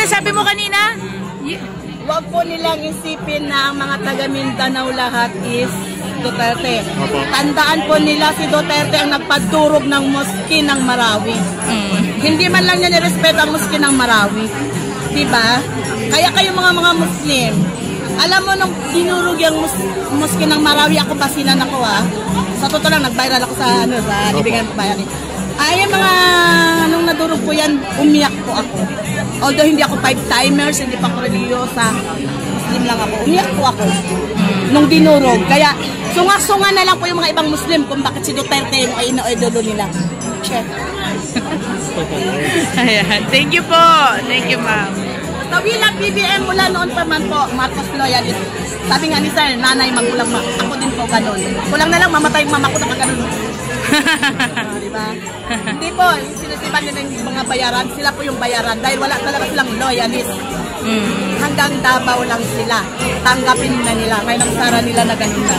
sinasabi mo kanina? Huwag po nilang isipin na ang mga taga Mindanao lahat is Duterte. Tandaan po nila si Duterte ang nagpadurog ng moski ng Marawi. Hindi man lang niya nirespeto ang moski ng Marawi. Diba? Kaya kayo mga Muslim, alam mo nung dinurog yung moski ng Marawi, ako basinan ako Sa totoo lang, nag-viral ako sa Libigan Bayan. Ay, mga nung nadurog po yan, umiyak po ako. Although hindi ako 5-timers, hindi pa ako religyosa, Muslim lang ako. Umiyak po ako nung dinurog. Kaya sunga-sunga na lang po yung mga ibang Muslim kung bakit si Duterte yung ino-idolo nila. Chef. Ayan. Thank you po. Thank you, ma'am. Tawilang BBM mula noon pa man po, Marcos loyalist. Sabi nga ni Sir, nanay, magulang ma. Ako din po ganun. Kulang na lang, mamatay yung mama ko na kaganon. Diba? Hindi po, sinisipan nila yung mga bayaran, sila po yung bayaran dahil wala talaga silang loyalist. Hanggang Davao lang sila. Tanggapin na nila. May nagsara nila na ganun na.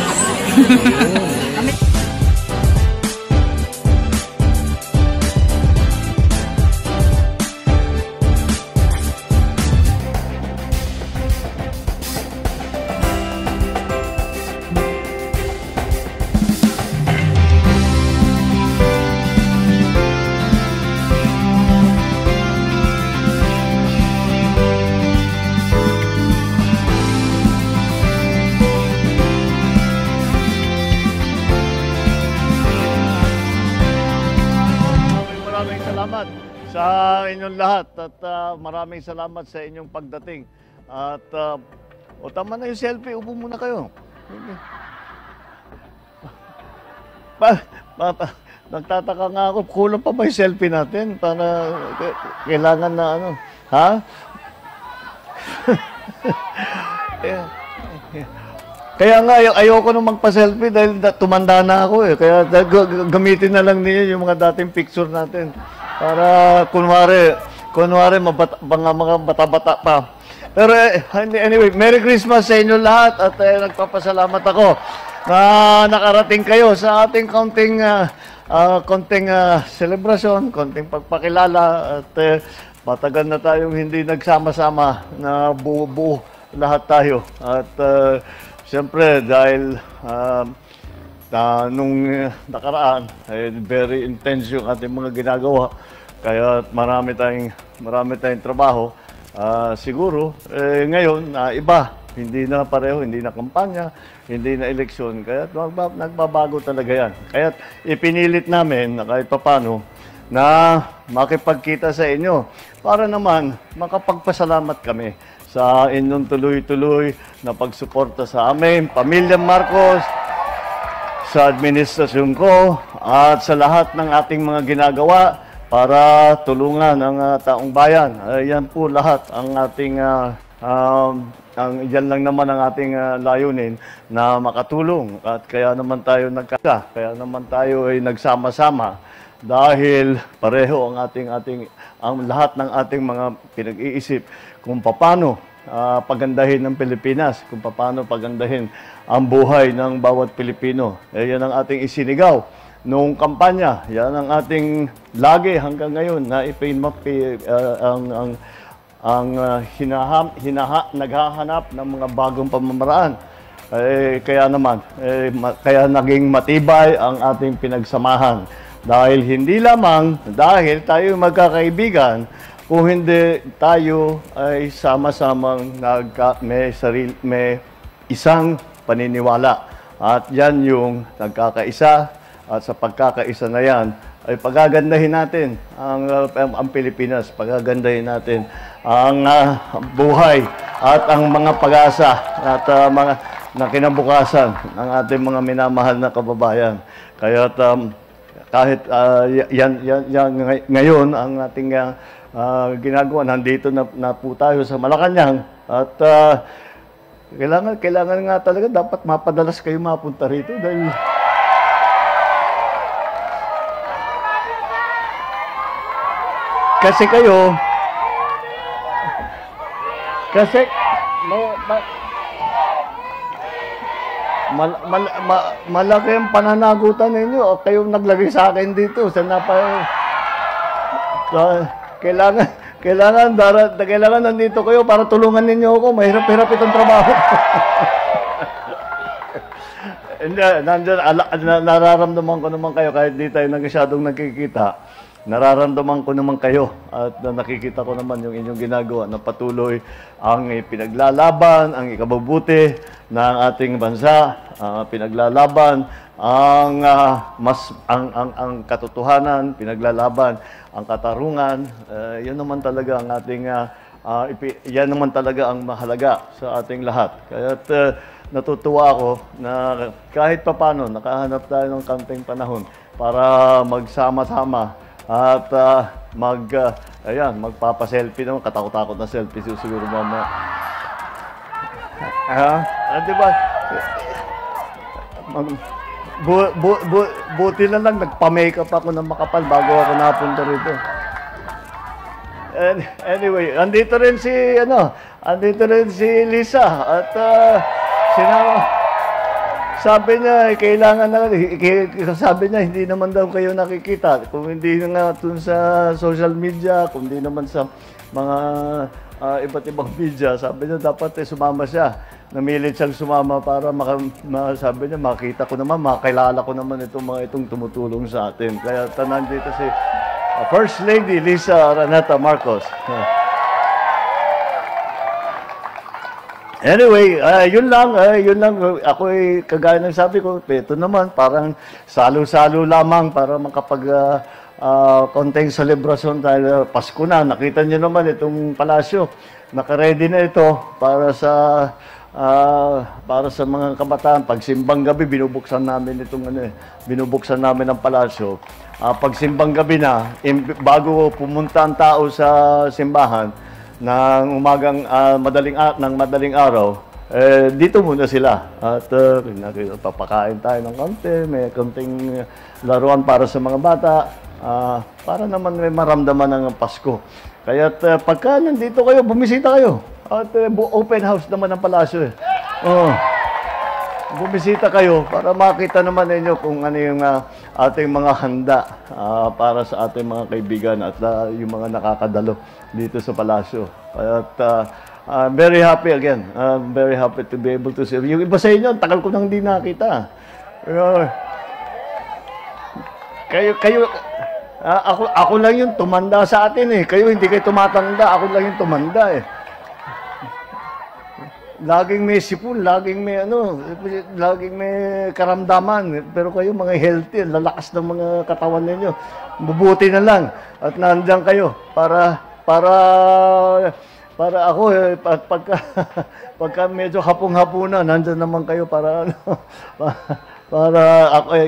Sa inyong lahat at maraming salamat sa inyong pagdating. At tama na yung selfie, upo muna kayo. Nagtataka nga ako, kulang pa ba yung selfie natin? Para kailangan na ano, ha? Kaya nga, ayoko nung magpa-selfie dahil tumanda na ako eh. Kaya gamitin na lang niyo yung mga dating picture natin. Para kunwari mga bata-bata pa. Pero anyway, Merry Christmas sa inyo lahat at nagpapasalamat ako na nakarating kayo sa ating konting celebration, konting pagpakilala at matagal na tayong hindi nagsama-sama na buo-buo lahat tayo. At siyempre dahil nung nakaraan ay very intense yung ating mga ginagawa. Kaya marami tayong trabaho. Siguro, ngayon, iba. Hindi na pareho, hindi na kampanya, hindi na eleksyon. Kaya nagbabago talaga yan. Kaya ipinilit namin na kahit papano na makipagkita sa inyo para naman makapagpasalamat kami sa inyong tuloy-tuloy na pagsuporta sa amin, Pamilya Marcos, sa administrasyon ko, at sa lahat ng ating mga ginagawa para tulungan ang taong bayan. Yan po lahat ang ating, yan lang naman ang ating layunin na makatulong. At kaya naman tayo kaya naman tayo ay nagsama-sama dahil pareho ang lahat ng ating mga pinag-iisip kung paano pagandahin ng Pilipinas, kung paano pagandahin ang buhay ng bawat Pilipino. Yan ang ating isinigaw noong kampanya. Yan ang ating lagi hanggang ngayon na naghahanap ng mga bagong pamamaraan. Kaya naging matibay ang ating pinagsamahan. Dahil hindi lamang dahil tayo magkakaibigan, kung hindi tayo ay sama-samang may isang paniniwala. At yan yung nagkakaisa. At sa pagkakaisa na yan, ay pagagandahin natin ang Pilipinas, pagagandahin natin ang buhay at ang mga pag-asa at mga kinabukasan ng ating mga minamahal na kababayan. Kaya kahit ngayon ang ating ginagawa, nandito na po tayo sa Malacanang at kailangan nga talaga dapat mapadalas kayo mapunta rito dahil kasi malaki ang pananagutan ninyo. Kayo naglagay sa akin dito. Kailangan kailangan nandito kayo para tulungan ninyo ako. Mahirap-hirap itong trabaho. Nararamdaman ko naman kayo kahit di tayo masyadong nagkikita. Nararamdaman ko naman kayo at nakikita ko naman yung inyong ginagawa na patuloy ang pinaglalaban, ang ikabubuti ng ating bansa, pinaglalaban ang katotohanan, pinaglalaban ang katarungan. Yan naman talaga ang ating yan naman talaga ang mahalaga sa ating lahat. Kaya natutuwa ako na kahit papano nakahanap tayo ng kaunting panahon para magsama-sama at magpapa-selfie naman. Katakot-takot na selfie siguro mama. Diba? Buti na lang nagpa-makeup ako ng makapal bago ako napunta rito. Anyway, andito rin si Lisa at sabi niya, sabi niya, hindi naman daw kayo nakikita. Kung hindi nga dun sa social media, kung hindi naman sa mga iba't ibang media, sabi niya, dapat sumama siya. Namilit siyang sumama para sabi niya, makita ko naman, makilala ko naman itong tumutulong sa atin. Kaya nandito si First Lady Lisa Araneta Marcos. Anyway, yun lang. Ako kagaya ng sabi ko, ito naman, parang salo-salo lamang para makapag konting selebrasyon dahil Pasko na. Nakita niyo naman itong palasyo. Naka-ready na ito para sa mga kabataan. Pag simbang gabi, binubuksan namin binubuksan namin ang palasyo. Pag simbang gabi na, bago pumunta ang tao sa simbahan, ng umagang madaling araw, dito muna sila. At papakain tayo ng konti, may konting laruan para sa mga bata, para naman may maramdaman ng Pasko. Kaya pagka nandito kayo, bumisita kayo. At open house naman ang palasyo. Bumisita kayo para makita naman ninyo kung ano yung ating mga handa para sa ating mga kaibigan at yung mga nakakadalo dito sa palasyo. At very happy again. Very happy to be able to see. Yung iba sa inyo, tagal ko nang hindi nakita. Ako lang yung tumanda sa atin eh. Kayo hindi kayo tumatanda. Ako lang yung tumanda eh. Laging may sipon, laging may karamdaman. Pero kayo mga healthy, lalakas ng mga katawan ninyo. Mabuti na lang. At nandiyan kayo para ako, pagka medyo hapong-hapuna, nandiyan naman kayo para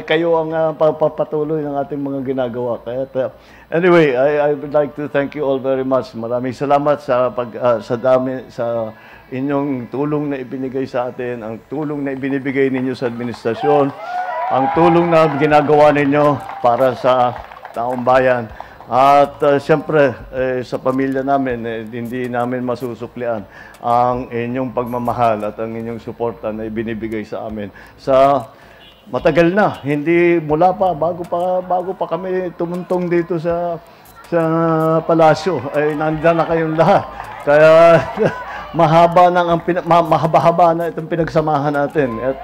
kayo ang papatuloy ng ating mga ginagawa. Kaya, anyway, I would like to thank you all very much. Maraming salamat sa inyong tulong na ibinigay sa atin, ang tulong na ibinibigay ninyo sa administrasyon, ang tulong na ginagawa ninyo para sa taong bayan. At siyempre, sa pamilya namin, hindi namin masusuklian ang inyong pagmamahal at ang inyong suporta na ibinibigay sa amin. Sa matagal na, hindi mula pa, bago pa kami tumuntong dito sa palasyo, ay nandiyan na kayong lahat. Kaya mahaba-haba na itong pinagsamahan natin. At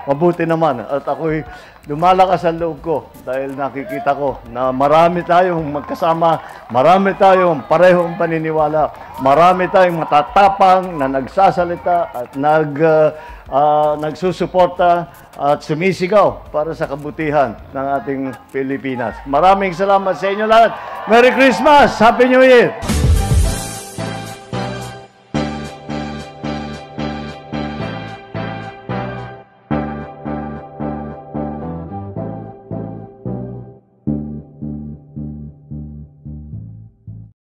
mabuti naman. At ako'y lumalakas ang loob ko dahil nakikita ko na marami tayong magkasama, marami tayong parehong paniniwala, marami tayong matatapang na nagsasalita at nagsusuporta at sumisigaw para sa kabutihan ng ating Pilipinas. Maraming salamat sa inyo lahat. Merry Christmas! Happy New Year!